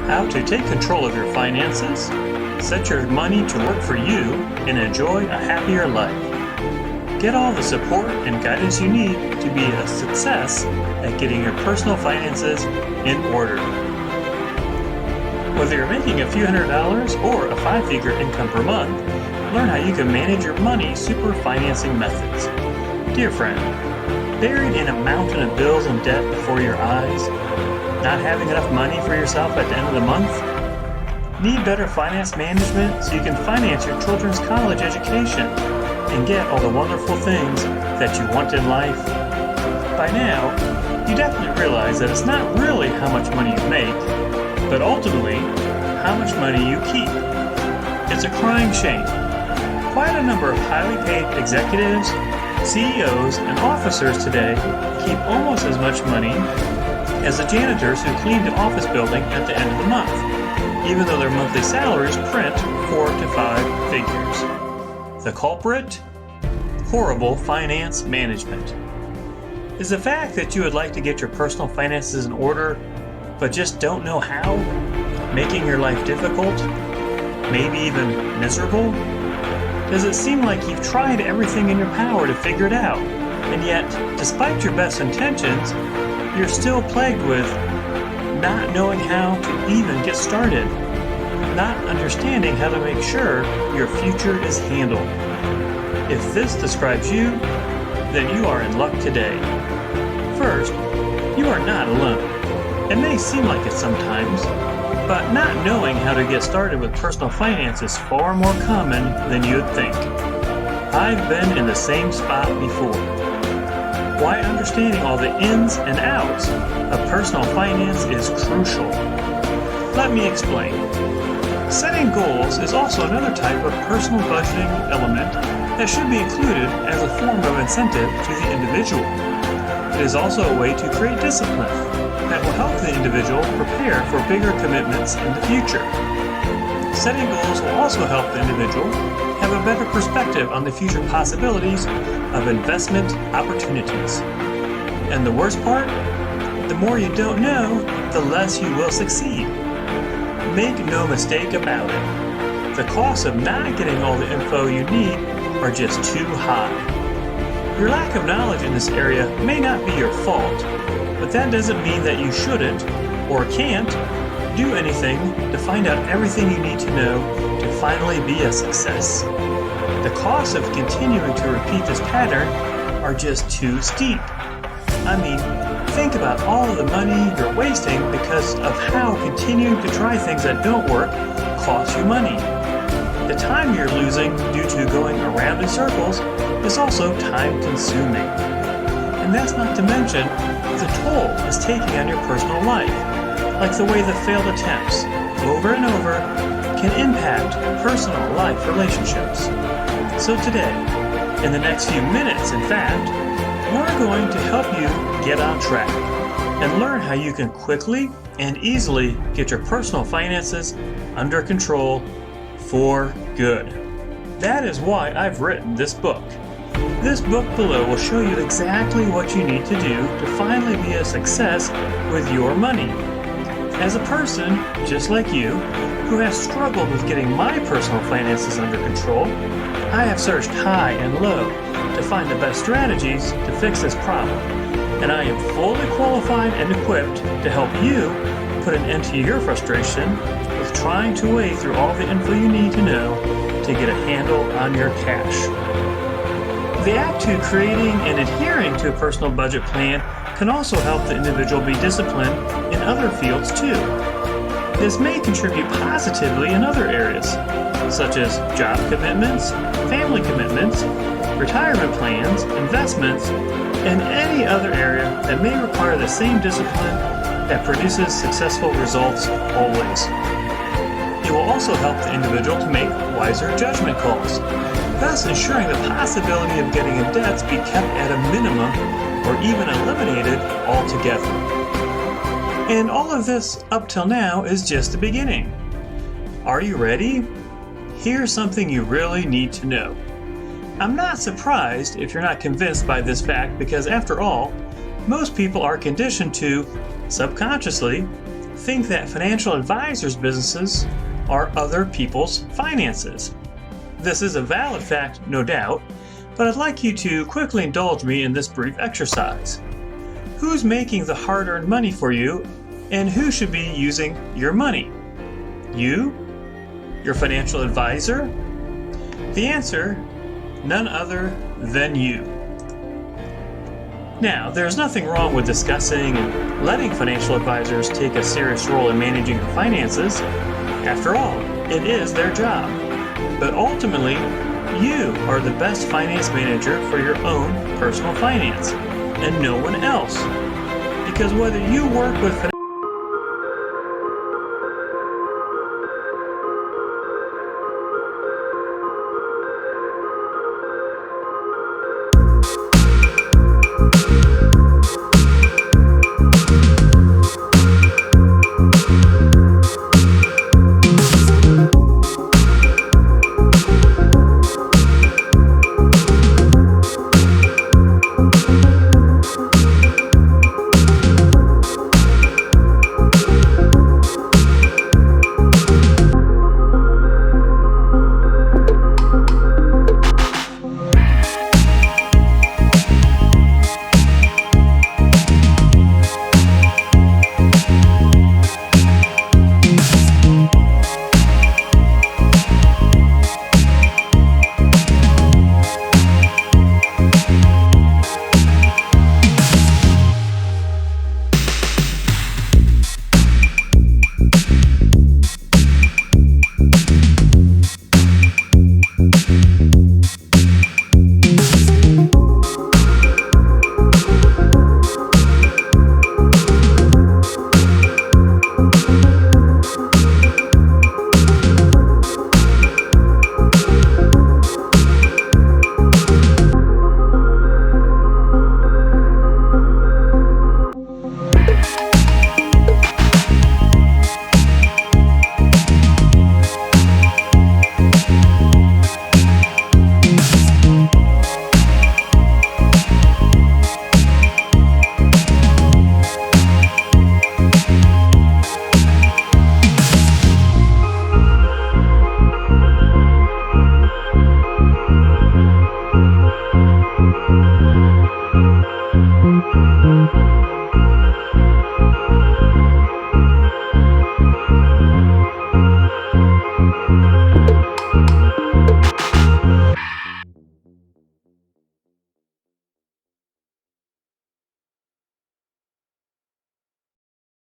How to take control of your finances, set your money to work for you, and enjoy a happier life. Get all the support and guidance you need to be a success at getting your personal finances in order. Whether you're making a few $100s or a 5-figure income per month, learn how you can manage your money super financing methods. Dear friend, buried in a mountain of bills and debt before your eyes, not having enough money for yourself at the end of the month? Need better finance management so you can finance your children's college education and get all the wonderful things that you want in life? By now, you definitely realize that it's not really how much money you make, but ultimately, how much money you keep. It's a crying shame. Quite a number of highly paid executives, CEOs, and officers today keep almost as much money as the janitors who clean the office building at the end of the month, even though their monthly salaries print 4 to 5 figures. The culprit? Horrible finance management. Is the fact that you would like to get your personal finances in order, but just don't know how, making your life difficult, maybe even miserable? Does it seem like you've tried everything in your power to figure it out, and yet, despite your best intentions, you're still plagued with not knowing how to even get started, not understanding how to make sure your future is handled? If this describes you, then you are in luck today. First, you are not alone. It may seem like it sometimes, but not knowing how to get started with personal finance is far more common than you'd think. I've been in the same spot before. Why understanding all the ins and outs of personal finance is crucial. Let me explain. Setting goals is also another type of personal budgeting element that should be included as a form of incentive to the individual. It is also a way to create discipline that will help the individual prepare for bigger commitments in the future. Setting goals will also help the individual have a better perspective on the future possibilities of investment opportunities. And the worst part? The more you don't know, the less you will succeed. Make no mistake about it. The costs of not getting all the info you need are just too high. Your lack of knowledge in this area may not be your fault, but that doesn't mean that you shouldn't or can't do anything to find out everything you need to know to finally be a success. The costs of continuing to repeat this pattern are just too steep. I mean, think about all of the money you're wasting because of how continuing to try things that don't work costs you money. The time you're losing due to going around in circles is also time-consuming. And that's not to mention the toll it's taking on your personal life, like the way the failed attempts, over and over, can impact personal life relationships. So today, in the next few minutes in fact, we're going to help you get on track and learn how you can quickly and easily get your personal finances under control for good. That is why I've written this book. This book below will show you exactly what you need to do to finally be a success with your money. As a person, just like you, who has struggled with getting my personal finances under control, I have searched high and low to find the best strategies to fix this problem, and I am fully qualified and equipped to help you put an end to your frustration with trying to wade through all the info you need to know to get a handle on your cash. The aptitude creating and adhering to a personal budget plan can also help the individual be disciplined in other fields too. This may contribute positively in other areas, such as job commitments, family commitments, retirement plans, investments, and any other area that may require the same discipline that produces successful results always. It will also help the individual to make wiser judgment calls, thus ensuring the possibility of getting in debts be kept at a minimum or even eliminated altogether. And all of this up till now is just the beginning. Are you ready? Here's something you really need to know. I'm not surprised if you're not convinced by this fact because after all, most people are conditioned to, subconsciously, think that financial advisors' businesses are other people's finances. This is a valid fact, no doubt, but I'd like you to quickly indulge me in this brief exercise. Who's making the hard-earned money for you, and who should be using your money? You? Your financial advisor? The answer, none other than you. Now, there's nothing wrong with discussing and letting financial advisors take a serious role in managing your finances. After all, it is their job. But ultimately, you are the best finance manager for your own personal finance, and no one else. Because whether you work with